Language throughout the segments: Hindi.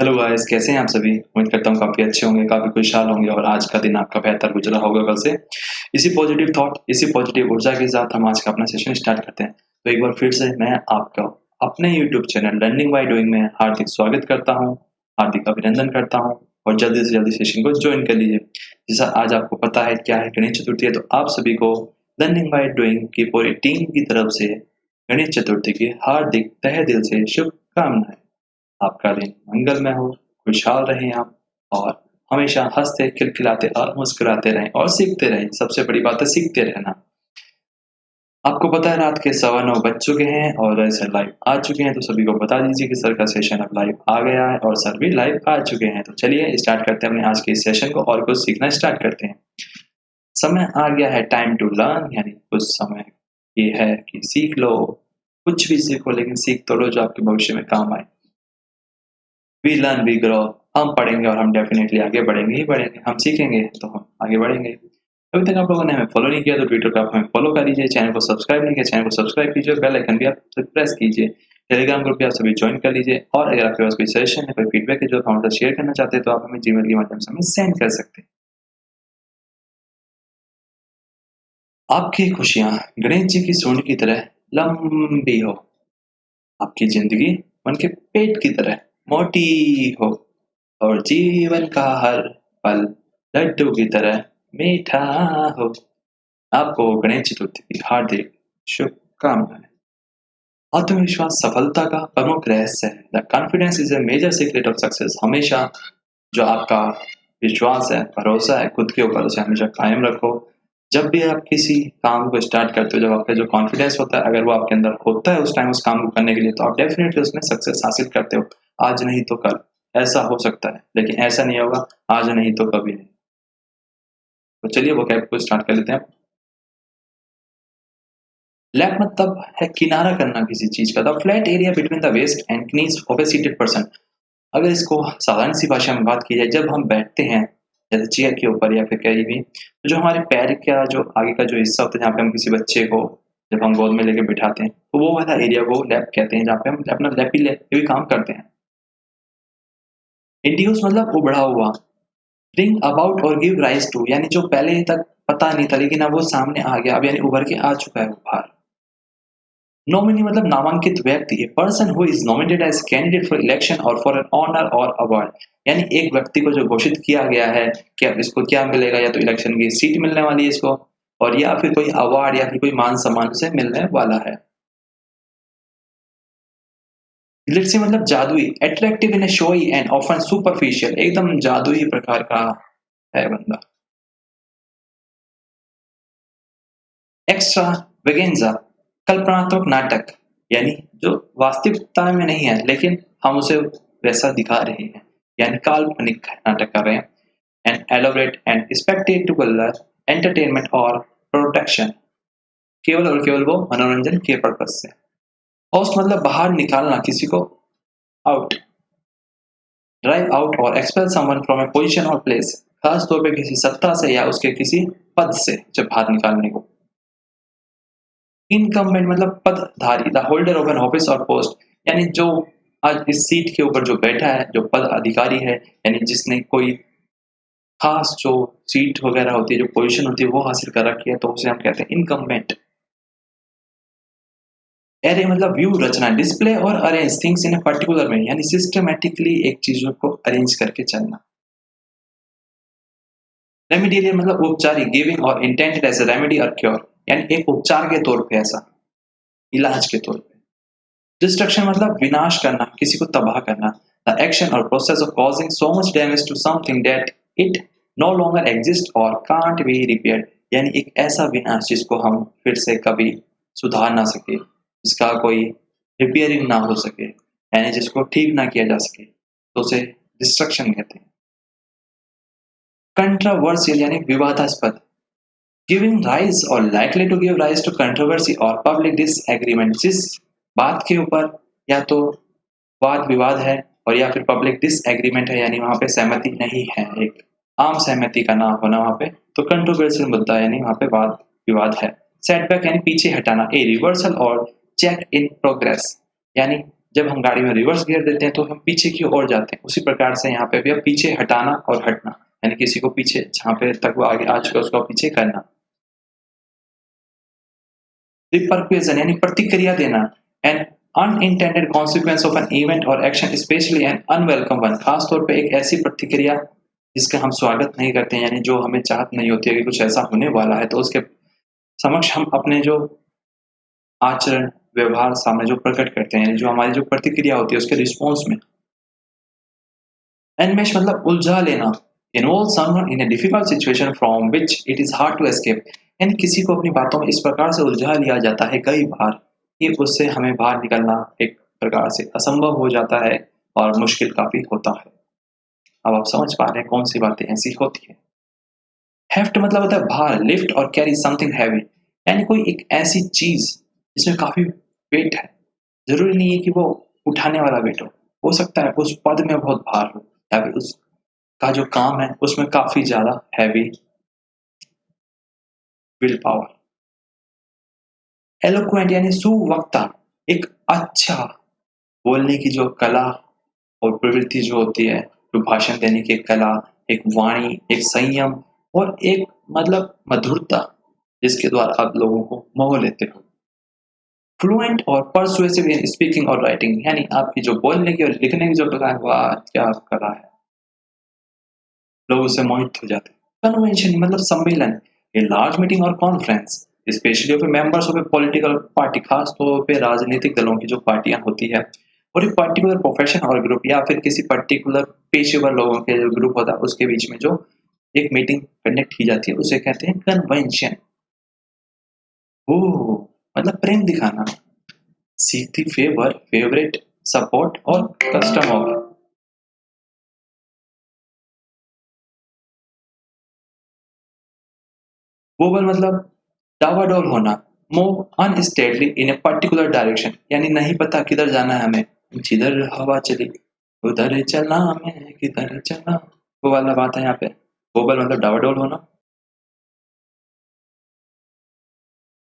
हेलो गाइस, कैसे हैं आप सभी? उम्मीद करता हूँ काफ़ी अच्छे होंगे, काफ़ी खुशहाल होंगे और आज का दिन आपका बेहतर गुजरा होगा कल से। इसी पॉजिटिव थॉट, इसी पॉजिटिव ऊर्जा के साथ हम आज का अपना सेशन स्टार्ट करते हैं। तो एक बार फिर से मैं आपका अपने YouTube channel learning by doing में हार्दिक स्वागत करता हूँ, हार्दिक अभिनंदन करता हूँ और जल्दी से जल्दी सेशन को ज्वाइन कर लीजिए। जैसा आज आपको पता है क्या है गणेश चतुर्थी है, तो आप सभी को लर्निंग बाय डूइंग की पूरी टीम की तरफ से गणेश चतुर्थी की हार्दिक तहे दिल से शुभकामनाएँ। आपका दिन मंगलमय हो, खुशहाल रहें आप और हमेशा हँसते, खिलखिलाते और मुस्कुराते रहें और सीखते रहें। सबसे बड़ी बात है सीखते रहना। आपको पता है रात के 9:15 बज चुके हैं और सर लाइव आ चुके हैं, तो सभी को बता दीजिए कि सर का सेशन अब लाइव आ गया है और सर भी लाइव आ चुके हैं। तो चलिए स्टार्ट करते हैं अपने आज के इस सेशन को और कुछ सीखना स्टार्ट करते हैं। समय आ गया है टाइम टू लर्न, यानी कुछ समय ये है कि सीख लो, कुछ भी सीखो लेकिन सीख तो लो जो आपके भविष्य में काम आए। We learn we grow. हम पढ़ेंगे और हम डेफिनेटली आगे बढ़ेंगे ही बढ़ेंगे। हम सीखेंगे तो हम आगे बढ़ेंगे। अभी तक आप लोगों ने हमें फॉलो नहीं किया तो ट्विटर पे आप हमें फॉलो कर लीजिए। चैनल को सब्सक्राइब नहीं किया, चैनल को सब्सक्राइब कीजिए, बेल आइकन भी आप प्रेस कीजिए। टेलीग्राम ग्रुप भी आप सभी ज्वाइन कर लीजिए और अगर आपके पास कोई सजेशन है, कोई फीडबैक है जो आप हमारे साथ शेयर करना चाहते हैं, तो आप हमें जीमेल के माध्यम से हमें सेंड कर सकते हैं। आपकी खुशियाँ गणेश जी की सूंड की तरह लंबी हो। आपकी ज़िंदगी उनके पेट की तरह मोटी हो और जीवन का हर पल लड्डू की तरह मीठा हो। आपको गणेश चतुर्थी की हार्दिक शुभकामनाएं। आत्मविश्वास सफलता का प्रमुख रहस्य है। The confidence is a major secret of success. हमेशा जो आपका विश्वास है, भरोसा है खुद के ऊपर, उसे हमेशा कायम रखो। जब भी आप किसी काम को स्टार्ट करते हो, जब आपका जो कॉन्फिडेंस होता है अगर वो आपके अंदर होता है उस टाइम उस काम को करने के लिए, तो आप डेफिनेटली उसमें सक्सेस हासिल करते हो। आज नहीं तो कल ऐसा हो सकता है, लेकिन ऐसा नहीं होगा आज नहीं तो कभी नहीं। तो चलिए वो कैप को स्टार्ट कर लेते हैं। लैप मतलब है किनारा करना किसी चीज का। The flat area between the waist and knees of a seated person. अगर इसको साधारण सी भाषा में बात की जाए, जब हम बैठते हैं जैसे चेयर के ऊपर या फिर कहीं भी, तो जो हमारे पैर का जो आगे का जो हिस्सा होता है जहाँ पे हम किसी बच्चे को जब हम गोद में लेके बिठाते हैं, तो वो वाला एरिया को लैप कहते हैं, जहाँ पे हम अपना लैपी भी काम करते हैं। इंड्यूस मतलब उबड़ा हुआ। ब्रिंग अबाउट और गिव राइज टू, यानी जो पहले तक पता नहीं था लेकिन अब वो सामने आ गया, अब यानी उभर के आ चुका है वो बाहर। नॉमिनी मतलब नामांकित व्यक्ति, a person who is nominated as candidate for election or for an honour or award. यानी एक व्यक्ति को जो घोषित किया गया है कि अब इसको क्या मिलेगा, या तो इलेक्शन की सीट मिलने वाली है इसको, और या फिर कोई अवार्ड या फिर कोई मान सम्मान उसे मिलने वाला है। ग्लिटसी मतलब जादुई, attractive in A showy and often superficial, एकदम जादुई प्रकार का है बंदा। एक्स्ट्रा वेगेंजा कल्पनात्मक नाटक, यानी जो वास्तविकता में नहीं है लेकिन हम उसे वैसा दिखा रहे हैं, यानी काल्पनिक नाटक कर रहे हैं। And elaborate and spectacular entertainment और प्रोटेक्शन, केवल और केवल वो मनोरंजन के पर्पज से। होस्ट मतलब बाहर निकालना किसी को, आउट, ड्राइव आउट और expel someone from A position और प्लेस, खास तौर पे किसी सत्ता से या उसके किसी पद से जब बाहर निकालने को। इनकम्बेंट मतलब पदधारी, the holder of an office और पोस्ट, यानी जो आज इस सीट के ऊपर जो बैठा है, जो पद अधिकारी है, यानी जिसने कोई खास जो सीट वगैरह होती है, जो पोजीशन होती है वो हासिल कर रखी है, तो उसे हम कहते हैं इनकम्बेंट। एरे मतलब व्यू रचना, डिस्प्ले और arrange things in a particular way, यानी सिस्टमैटिकली एक चीजों को अरेंज करके चलना। रेमिडियल मतलब उपचारी, गिविंग और इंटेंटेड एज ए रेमेडी और क्योर, यानी एक उपचार के तौर पे, ऐसा इलाज के तौर पे। डिस्ट्रक्शन मतलब विनाश करना, किसी को तबाह करना। The action or process of causing so much damage to something that it no longer exist or can't be repaired, यानी एक ऐसा विनाश जिसको हम फिर से कभी सुधार ना सके, जिसका कोई रिपेयरिंग ना हो सके, यानी जिसको ठीक ना किया जा सके, तो उसे डिस्ट्रक्शन कहते हैं। कंट्रोवर्शियल यानी विवादास्पद, giving rise or likely to give rise to controversy or public disagreement, जिस बात के ऊपर या तो वाद विवाद है और या फिर पब्लिक डिसएग्रीमेंट है, यानी वहां पे सहमति नहीं है, एक आम सहमति का ना होना वहां पे, तो कंट्रोवर्शियल मुद्दा यानी वहां पे वाद विवाद है। सेटबैक यानी पीछे हटाना, ए रिवर्सल और चेक इन प्रोग्रेस, यानी जब हम गाड़ी में रिवर्स गियर देते हैं तो हम पीछे की ओर जाते हैं। उसी प्रकार से यहाँ पे भी अब पीछे हटाना और हटना, यानी किसी को पीछे जहाँ पे तक वो आगे आ चुका है उसको पीछे करना। रिपरक्वेशन यानी प्रतिक्रिया देना, an unintended consequence of an event और action, specially an unwelcome one, खास तौर पे एक ऐसी प्रतिक्रिया जिसका हम स्वागत नहीं करते हैं, यानी जो हमें चाहत नहीं होती है कि कुछ ऐसा होने वाला है, तो उसके समक्ष हम अपने जो आचरण, व्यवहार सामने जो प्रकट करते हैं, यानी जो हमारी जो प्रतिक्रिया होती है उसके रिस्पॉन्स में। एनमेश मतलब उलझा लेना, involve someone in a difficult situation from which it is hard to escape, यानी किसी को अपनी बातों में इस प्रकार से उलझा लिया जाता है कई बार कि उससे हमें बाहर निकलना एक प्रकार से असंभव हो जाता है और मुश्किल काफी होता है। अब आप समझ पा रहे हैं कौन सी बातें ऐसी होती है। हेफ्ट मतलब होता है भार, लिफ्ट और कैरी समथिंग हैवी, यानी कोई एक ऐसी चीज जिसमें काफी वेट है। जरूरी नहीं है कि वो उठाने वाला वेट हो सकता है उस पद में बहुत भार हो, या फिर उसका जो काम है उसमें काफी ज्यादा हैवी विल पावर। एलोक्वेंट यानी सुवक्ता, एक अच्छा बोलने की जो कला और प्रवृत्ति जो होती है, जो भाषण देने की एक कला, एक वाणी, एक संयम और एक मतलब मधुरता जिसके द्वारा आप लोगों को मोह लेते हो। फ्लुएंट और परसुएसिव इन स्पीकिंग और राइटिंग, यानी आपकी जो बोलने की और लिखने की जो कला है, वाह क्या कला है, लोग उससे मोहित हो जाते हैं। कन्वेंशन मतलब सम्मेलन, ए लार्ज मीटिंग और conference, specially of members of A political party, खास तौर पे राजनीतिक दलों की जो पार्टियां होती है और एक पर्टिकुलर प्रोफेशन और ग्रुप या फिर किसी पर्टिकुलर पेशेवर लोगों के जो ग्रुप होता है उसके बीच में जो एक मीटिंग कंडक्ट की जाती है उसे कहते हैं कन्वेंशन। ओह मतलब प्रेम दिखाना, सीखती फेवर, फेवरेट, सपोर्ट और कस्टम होगा। वोबल मतलब डावाडोल होना, move unsteadily in a particular direction, यानी नहीं पता किधर जाना है हमें, जिधर हवा चली उधर चलना, हमें किधर चलना, वो वाला बात है यहाँ पे। वोबल मतलब डावाडोल होना।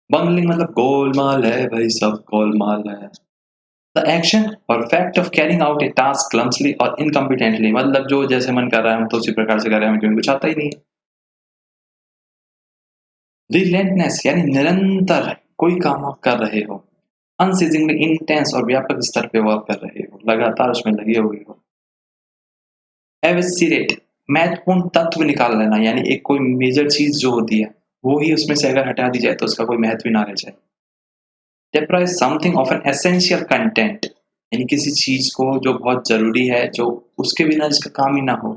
बंगलिंग मतलब गोलमाल है भाई, सब गोलमाल है। द एक्शन और fact of carrying out a task clumsily और इनकम्पिटेंटली, मतलब जो जैसे मन कर रहा है हम तो उसी प्रकार से कर रहे हैं, क्योंकि कुछ आता ही नहीं है। रिलेंटनेस यानी निरंतर कोई काम आप कर रहे हो, अनसीजिंगली इंटेंस और व्यापक स्तर पे वो आप कर रहे हो, लगातार उसमें लगे हुए हो। एवेसिरेट महत्वपूर्ण तत्व निकाल लेना, यानी एक कोई मेजर चीज जो होती है वो ही उसमें से अगर हटा दी जाए तो उसका कोई महत्व ही ना रह जाए। deprive something of an essential content, यानी किसी चीज को जो बहुत जरूरी है, जो उसके बिना जिसका काम ही ना हो।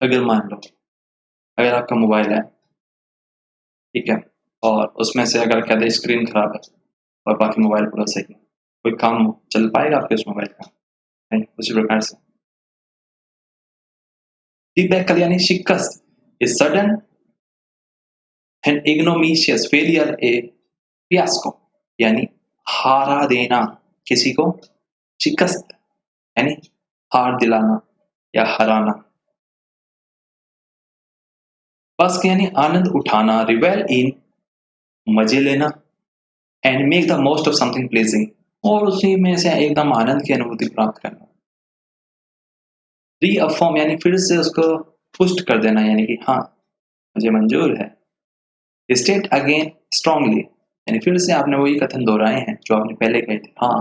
अगर मान लो अगर आपका मोबाइल है, ठीक है, और उसमें से अगर कहते हैं स्क्रीन खराब है और बाकी मोबाइल पूरा सही है, कोई काम चल पाएगा आपके उस मोबाइल का? नहीं। उसी प्रकार से फीडबैक यानी शिकस्त, is sudden and ignominious failure, a fiasco, यानी हारा देना किसी को, शिकस्त यानी हार दिलाना या हराना। बस यानी आनंद उठाना, रिवेल इन मजे लेना, and make the most of something pledging, और उसी में से एकदम आनंद की अनुभूति प्राप्त करना। रीअफर्म यानी फिर से उसको पुष्ट कर देना, यानी कि हाँ मुझे मंजूर है। स्टेट अगेन स्ट्रांगली, यानी फिर से आपने वही कथन दोहराए हैं जो आपने पहले कहे थे, हाँ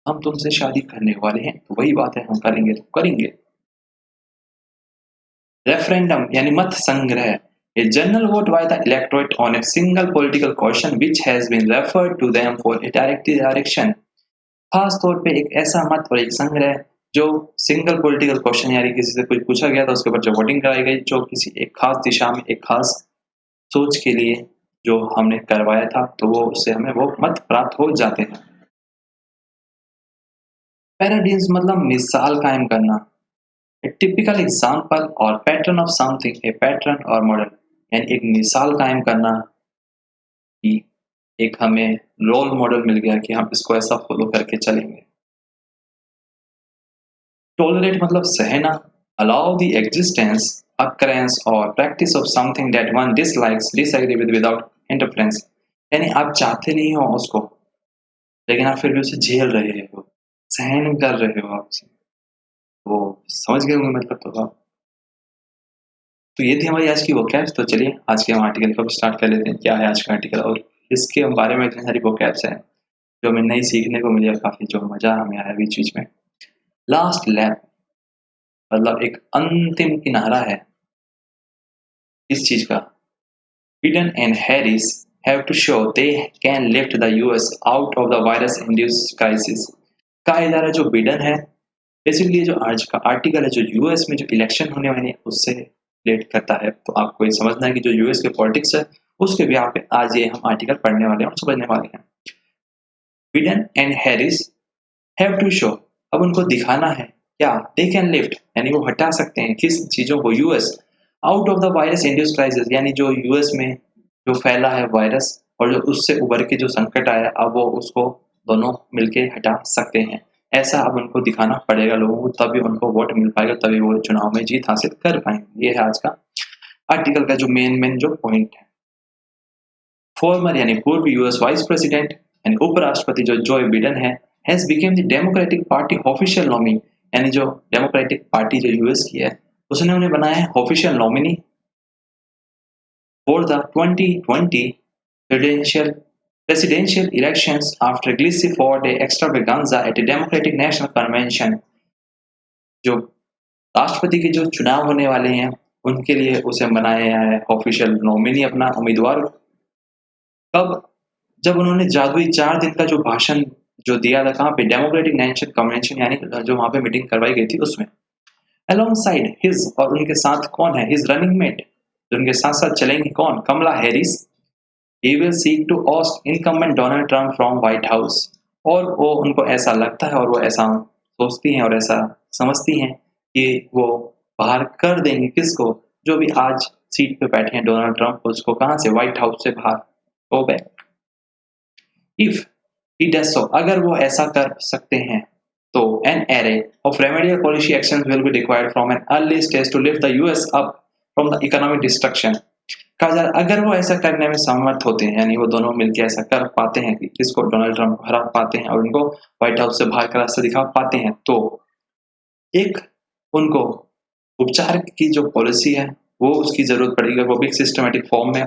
हम तुमसे शादी करने वाले हैं, तो वही बात है, हम करेंगे तो करेंगे। रेफरेंडम यानी मत संग्रह, a general vote by the electorate on a single political question which has been referred to them for a direct direction, खास तौर पे एक ऐसा मत और एक संग्रह जो सिंगल पॉलिटिकल क्वेश्चन, यानी किसी से कुछ पूछा गया था उसके ऊपर जो वोटिंग कराई गई, जो किसी एक खास दिशा में एक खास सोच के लिए जो हमने करवाया था, तो वो उससे हमें वो मत प्राप्त हो जाते हैं। पैराडिम्स मतलब मिसाल कायम करना, ए टिपिकल एग्जाम्पल और pattern of something, A pattern और मॉडल, यानी एक मिसाल कायम करना कि एक हमें रोल मॉडल मिल गया कि हम इसको ऐसा फॉलो करके चलेंगे। टॉलरेट मतलब सहना, अलाउ द एग्जिस्टेंस, occurrence और practice of something that one dislikes, disagree with without interference, यानी आप चाहते नहीं हो उसको, लेकिन आप फिर भी उसे झेल रहे हो, सहन कर रहे हो आप उसे। तो समझ गए होंगे मतलब तो आप। तो ये थी हमारी आज की वोकैब्स। तो चलिए आज के हम आर्टिकल को स्टार्ट कर लेते हैं। क्या है आज का आर्टिकल और इसके बारे में इतनी सारी वोकैब्स हैं जो हमें नई सीखने को मिली है, काफ़ी जो मज़ा हमें आया बीच-बीच में। लास्ट लैप मतलब एक अंतिम किनारा है इस चीज़ का। Biden and Harris have to show they can lift the US out of the virus-induced crisis। कहा जा रहा है जो बिडेन है बेसिकली जो आज का आर्टिकल है जो यूएस में जो इलेक्शन होने वाले हैं उससे रिलेट करता है। तो आपको ये समझना है कि जो यूएस के पॉलिटिक्स है उसके भी आप आज ये हम आर्टिकल पढ़ने वाले हैं और समझने वाले हैं। Biden and Harris have to show, अब उनको दिखाना है क्या, दे कैन लिफ्ट यानी वो हटा सकते हैं किस चीजों को, US out of the virus induced crisis यानी जो यूएस में जो फैला है वायरस और जो उससे उभर के जो संकट आया अब वो उसको दोनों मिलके हटा सकते हैं। ऐसा अब उनको दिखाना पड़ेगा लोगों को, तभी उनको वोट मिल पाएगा, तभी वो चुनाव में जीत हासिल कर पाएंगे। ये है आज का आर्टिकल का जो मेन जो पॉइंट है। फॉर्मर यानी पूर्व यूएस वाइस प्रेसिडेंट यानी उपराष्ट्रपति जो जो बिडेन है has became the democratic party official nominee, यानी जो डेमोक्रेटिक पार्टी जो यूएस की है उसने उन्हें बनाया है official nominee for the 2020 presidential elections after Gleisi fought a extravaganza at a Democratic National Convention। जो राष्ट्रपति के जो चुनाव होने वाले हैं उनके लिए उसे बनाया है ऑफिशियल नॉमिनी अपना उम्मीदवार। कब, जब उन्होंने जादुई 4 दिन का जो भाषण जो दिया था कहाँ पे, डेमोक्रेटिक नेशनल कन्वेंशन यानी जो वहां पे मीटिंग करवाई गई थी उसमें। अलोंगसाइड हिज, और उनके साथ कौन है, हिज रनिंग मेट, जो उनके साथ साथ चलेंगे कौन, Kamala Harris. He will seek to oust incumbent Donald Trump from White House, और वो उनको ऐसा लगता है और वो ऐसा सोचती हैं और ऐसा समझती हैं कि वो बाहर कर देंगे किसको, जो भी आज सीट पे बैठे हैं डोनाल्ड ट्रंप, उसको कहाँ से, व्हाइट हाउस से बाहर go back. If he does so, अगर वो ऐसा कर सकते हैं तो an array of remedial policy actions will be required from an early stage to lift the US up from the economic destruction। कहा जा रहा है अगर वो ऐसा करने में समर्थ होते हैं यानी वो दोनों मिलकर ऐसा कर पाते हैं कि किसको, डोनाल्ड ट्रंप को हरा पाते हैं और उनको व्हाइट हाउस से बाहर का रास्ता दिखा पाते हैं, तो एक उनको उपचार की जो पॉलिसी है वो उसकी जरूरत पड़ेगी, वो भी एक सिस्टमेटिक फॉर्म में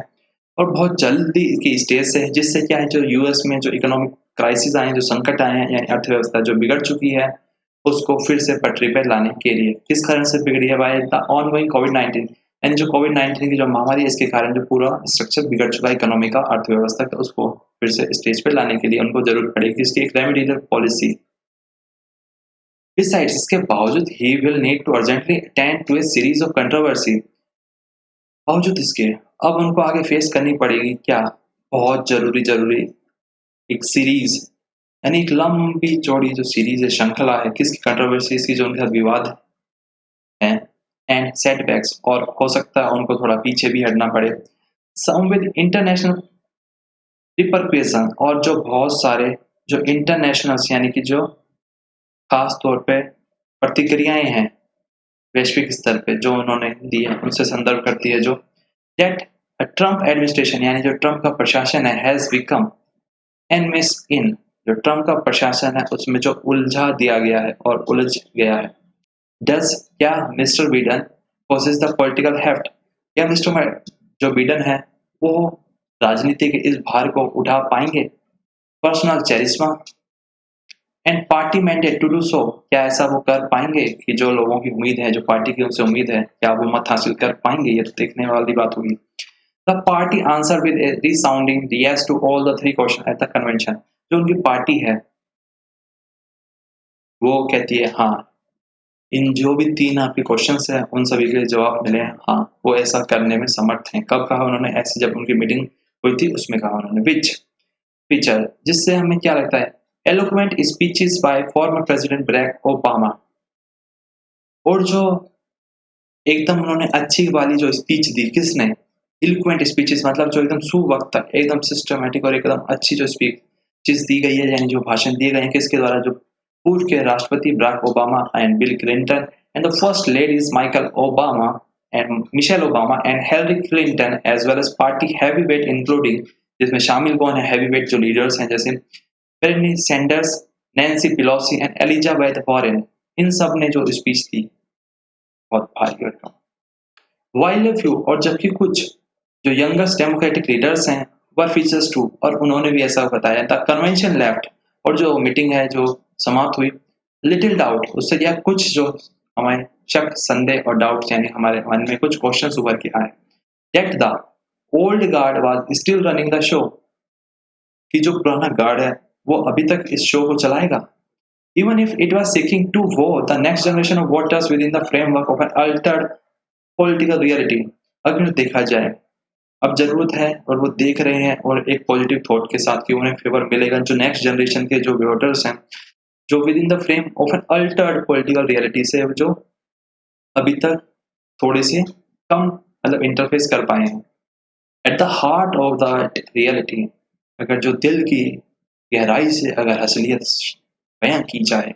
और बहुत जल्दी की स्टेज से, जिससे क्या है जो यूएस में जो इकोनॉमिक क्राइसिस आए हैं, जो संकट आए हैं यानी अर्थव्यवस्था जो बिगड़ चुकी है उसको फिर से पटरी पर लाने के लिए। किस कारण से बिगड़ी है, बाय द ऑनगोइंग कोविड-19, यानी जो कोविड-19 की जो महामारी है इसके कारण जो पूरा स्ट्रक्चर बिगड़ चुका है इकोनॉमी का, अर्थव्यवस्था का, उसको फिर से स्टेज पे लाने के लिए उनको जरूरत पड़ेगी इसकी एक रेमेडियल पॉलिसी। Besides, इसके बावजूद he will need to urgently attend to a series of controversy। बावजूद इसके अब उनको आगे फेस करनी पड़ेगी क्या, बहुत जरूरी एक सीरीज यानी एक लंबी चौड़ी जो सीरीज है, श्रृंखला है किसकी, कंट्रोवर्सीज की, जो उनके साथ विवाद है एंड सेटबैक्स, और हो सकता है उनको थोड़ा पीछे भी हटना पड़े, सम विद इंटरनेशनल रिपरकेशन, और जो बहुत सारे जो इंटरनेशनल्स यानी कि जो खास तौर पे प्रतिक्रियाएं हैं वैश्विक स्तर पे जो उन्होंने दी है उनसे संदर्भ करती है, जो दैट ट्रम्प एडमिनिस्ट्रेशन यानी जो ट्रम्प का प्रशासन है हैज बिकम एन मिस इन, जो ट्रम्प का प्रशासन है उसमें जो उलझा दिया गया है और उलझ गया है। डस, क्या mister Biden possess the political heft, क्या मिस्टर जो बिडेन है वो राजनीति के इस भार को उठा पाएंगे, personal charisma and party mandate to do so, क्या ऐसा वो कर पाएंगे कि जो लोगों की उम्मीद है, जो पार्टी की उनसे उम्मीद है, क्या वो मत हासिल कर पाएंगे, ये तो देखने वाली बात होगी। The party answer with a resounding yes to all the 3 question at the convention, जो उनकी पार्टी है वो कहती है हाँ, इन जो भी 3 आपके क्वेश्चंस हैं उन सभी के जवाब मिले हैं, हाँ वो ऐसा करने में समर्थ हैं। कब कहा उन्होंने ऐसे, जब उनकी मीटिंग हुई थी उसमें कहा उन्होंने। विच फीचर, जिससे हमें क्या लगता है, eloquent speeches by former president Barack Obama, और जो एकदम उन्होंने अच्छी वाली जो स्पीच दी, किसने, eloquent speeches मतलब जो एकदम सुवक्त एकदम सिस्टमैटिक और एकदम अच्छी जो स्पीच दी गई है यानी जो भाषण दिए गए हैं किसके द्वारा, जो पूर्व के राष्ट्रपति Barack Obama and Bill Clinton and the first ladies Michael Obama and Michelle Obama and Hillary Clinton as well as party heavyweight including, जिसमें शामिल कौन है, हैवीवेट जो लीडर्स हैं जैसे Bernie Sanders, Nancy Pelosi and Elizabeth Warren, इन सब ने जो स्पीच दी बहुत भारी भरकम। While a few और जबकि कुछ जो यंगेस्ट डेमोक्रेटिक लीडर्स हैं वर फीचर्स टू, और उन्होंने भी ऐसा बताया द कन्वेंशन लेफ्ट, और जो मीटिंग है जो समाप्त हुई लिटिल डाउट, उससे क्या कुछ जो हमारे शक संदेह और डाउट यानी हमारे मन में कुछ क्वेश्चन उभर के आए that the old guard was still running the show, कि जो पुराना गार्ड है वो अभी तक इस शो को चलाएगा। Even if it was seeking to woo the next generation of voters within the framework of an altered political reality, अगर देखा जाए अब जरूरत है और वो देख रहे हैं और एक पॉजिटिव थॉट के साथ कि उन्हें फेवर मिलेगा जो नेक्स्ट जनरेशन के जो वोटर्स हैं जो within the frame of an altered political reality से जो अभी तक थोड़े से कम मतलब इंटरफेस कर पाए हैं। At the heart of the reality, अगर जो दिल की गहराई से अगर असलियत बयां की जाए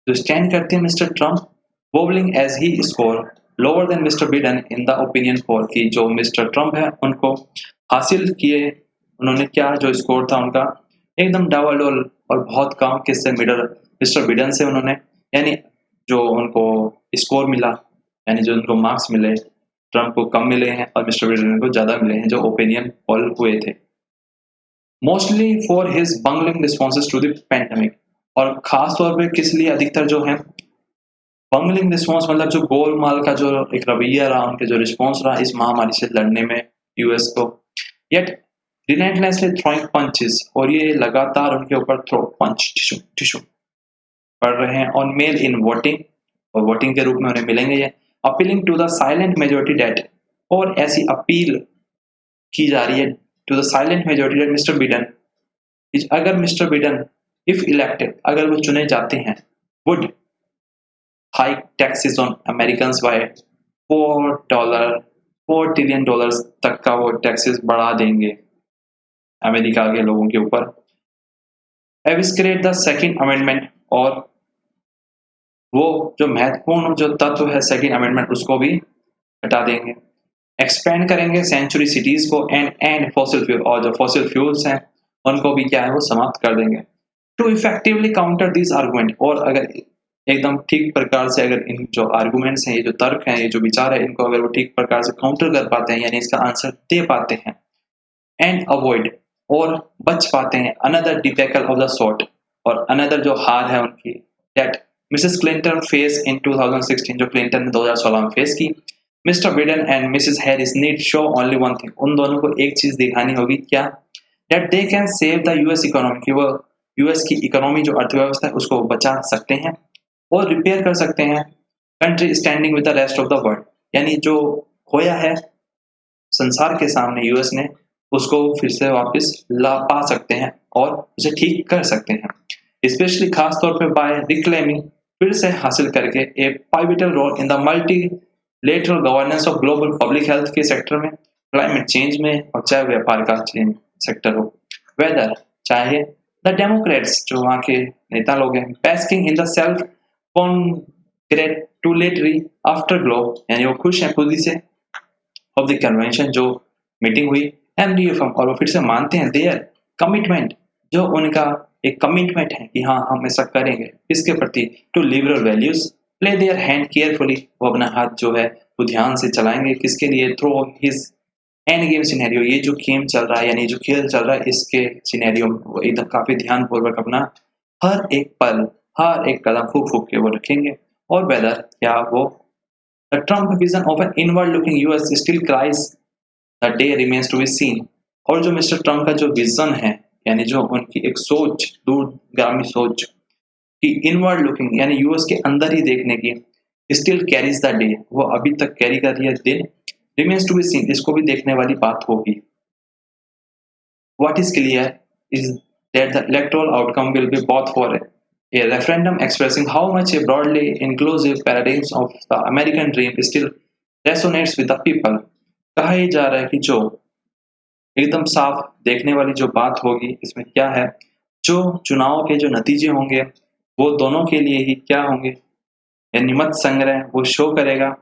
तो स्टैंड करते हैं mister Trump wobbling as he score lower than mister Biden in the opinion poll, की जो मिस्टर ट्रम्प है उनको हासिल किए उन्होंने क्या जो स्कोर था उनका एकदम डावाडोल और बहुत कम किससे मिडल मिस्टर बिडेन से उन्होंने, यानी जो उनको स्कोर मिला यानी जो उनको मार्क्स मिले ट्रम्प को कम मिले हैं और मिस्टर बिडेन को ज्यादा मिले हैं जो ओपिनियन पोल हुए थे। Mostly for his bungling responses to the pandemic, और खास तौर पे किस लिए अधिकतर जो है बंगलिंग रिस्पॉन्स मतलब जो गोलमाल का जो एक रवैया रहा उनके जो रिस्पॉन्स रहा इस महामारी से लड़ने में यूएस को, येट रिलेंटलेसली थ्रोइंग पंचेस, और ये लगातार उनके ऊपर थ्रो पंच टिशू टिशू पड़ रहे हैं ऑन मेल इन वोटिंग, और वोटिंग के रूप में उन्हें मिलेंगे ये appealing to the silent majority that, और ऐसी अपील की जा रही है to the silent majority that mister Biden, अगर मिस्टर बिडेन इफ इलेक्टेड अगर वो चुने जाते हैं would hike taxes on Americans by $4 trillion तक का वो टैक्सेस बढ़ा देंगे अमेरिका के लोगों के ऊपर। एविस्क्रेट द सेकंड अमेंडमेंट, और वो जो महत्वपूर्ण जो तत्व है सेकंड अमेंडमेंट उसको भी हटा देंगे। एक्सपेंड करेंगे सेंचुरी सिटीज को एंड फॉसिल फ्यूल, और जो फॉसिल फ्यूल्स हैं उनको भी क्या है वो समाप्त कर देंगे। To effectively counter this argument, और अगर एकदम ठीक प्रकार से अगर इन जो आर्गुमेंट्स हैं ये जो तर्क हैं ये जो विचार है इनको अगर वो ठीक प्रकार से काउंटर कर पाते हैं यानी इसका आंसर दे पाते हैं एंड अवॉइड और बच पाते हैं another debacle of the sort, और अनदर जो हार है उनकी that Mrs Clinton face in 2016, जो क्लिंटन ने 2016 में फेस की। Mister Biden and Mrs Harris need show only one thing, उन दोनों को एक चीज दिखानी होगी क्या, that they can save the US economy, कि वो यूएस की इकोनॉमी जो अर्थव्यवस्था है उसको बचा सकते हैं और रिपेयर कर सकते हैं country standing with the rest of the world, यानी जो खोया है संसार के सामने यूएस ने उसको फिर से वापस ला पा सकते हैं और उसे ठीक कर सकते हैं, स्पेशली खास तौर पे बाय रिक्लेमिंग, फिर से हासिल करके a pivotal role in the multilateral governance of global public health के सेक्टर में, क्लाइमेट चेंज में, और चाहे व्यापार का चेंज सेक्टर हो, वेदर चाहे द डेमोक्रेट्स जो वहाँ के नेता लोग हैं basking in the self congratulatory afterglow, यानी वो खुश हैं खुदी से ऑफ द कन्वेंशन जो मीटिंग हुई एंड रीअफर्म, और वो फिर से मानते हैं देयर कमिटमेंट, जो उनका एक कमिटमेंट है कि हाँ हम ऐसा करेंगे इसके प्रति, to liberal values play their hand carefully, वो अपना हाथ जो है वो ध्यान से चलाएंगे किसके लिए, through his end game scenario, ये जो गेम चल रहा है यानी जो खेल चल रहा है इसके सिनेरियो में वो एकदम काफी ध्यान पूर्वक अपना हर एक पल हर एक कदम फूक फूक के वो रखेंगे, और वेदर क्या वो the Trump vision of an inward looking US still carries the day remains to be seen, और जो मिस्टर ट्रम्प का जो विजन है यानी जो उनकी एक सोच दूरगामी सोच कि इनवर्ड लुकिंग यानी यूएस के अंदर ही देखने की स्टिल कैरीज द डे, वो अभी तक कैरी कर रही है दिन, रिमेन्स टू बी सीन इसको भी देखने वाली बात होगी। What is clear is that the electoral outcome will be both for a referendum expressing how much a broadly inclusive paradigm of the American dream still resonates with the people। कहा ही जा रहा है कि जो एकदम साफ देखने वाली जो बात होगी इसमें क्या है, जो चुनाव के जो नतीजे होंगे वो दोनों के लिए ही क्या होंगे, यानी मत संग्रह वो शो करेगा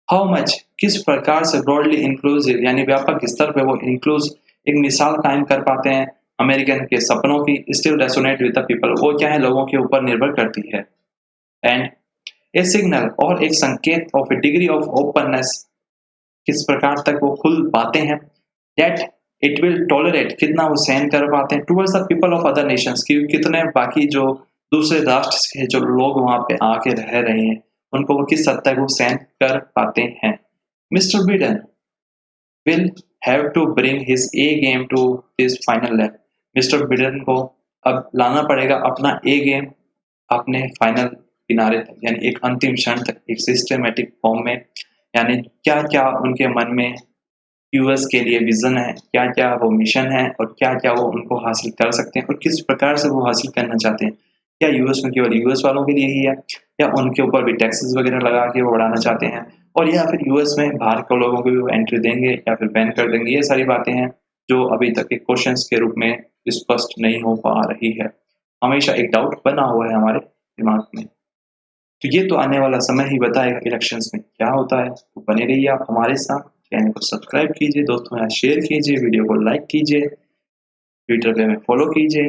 हाउ मच किस प्रकार से ब्रॉडली इंक्लूसिव यानी व्यापक स्तर पे वो इंक्लूज एक मिसाल कायम कर पाते हैं अमेरिकन के सपनों की still resonate with the people, वो क्या है लोगों के ऊपर निर्भर करती है। एंड ए सिग्नल और एक संकेत of A degree of openness, किस प्रकार तक वो खुल पाते हैं, दैट इट विल टॉलरेट, कितना वो सहन कर पाते हैं towards the people of other Nations, कि कितने बाकी जो दूसरे राष्ट्र के जो लोग वहां पे आके रह रहे हैं उनको वो किस हद तक वो सहन कर पाते हैं। Mister Biden will have to bring his A game to this final lap। Mister Biden को अब लाना पड़ेगा अपना ए गेम अपने फाइनल किनारे तक, यानी एक अंतिम क्षण तक, एक सिस्टमेटिक फॉर्म में। यानी क्या क्या उनके मन में यूएस के लिए विजन है, क्या क्या वो मिशन है और क्या क्या वो उनको हासिल कर सकते हैं और किस प्रकार से वो हासिल करना चाहते हैं। क्या यूएस में केवल यूएस वालों के लिए ही है या उनके ऊपर भी टैक्सेस वगैरह लगा के वो बढ़ाना चाहते हैं, और या फिर यूएस में बाहर के लोगों को भी वो एंट्री देंगे या फिर बैन कर देंगे। ये सारी बातें हैं जो अभी तक के क्वेश्चंस के रूप में स्पष्ट नहीं हो पा रही है। हमेशा एक डाउट बना हुआ है हमारे दिमाग में। तो ये तो आने वाला समय ही बताएगा इलेक्शंस में क्या होता है। तो बने रहिए आप हमारे साथ, चैनल को सब्सक्राइब कीजिए, दोस्तों यहाँ शेयर कीजिए, वीडियो को लाइक कीजिए, ट्विटर पे हमें फॉलो कीजिए,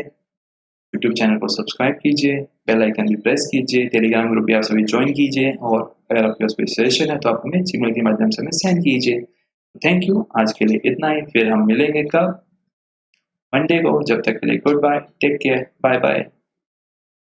यूट्यूब चैनल को सब्सक्राइब कीजिए, बेल आइकन भी प्रेस कीजिए, टेलीग्राम ग्रुप भी आप सभी ज्वाइन कीजिए, और अगर आपके पास कोई सजेशन है तो आप हमें जीमेल के माध्यम से हमें सेंड कीजिए। थैंक यू, आज के लिए इतना ही, फिर हम मिलेंगे कब, मंडे को। जब तक के लिए goodbye, take care, bye bye.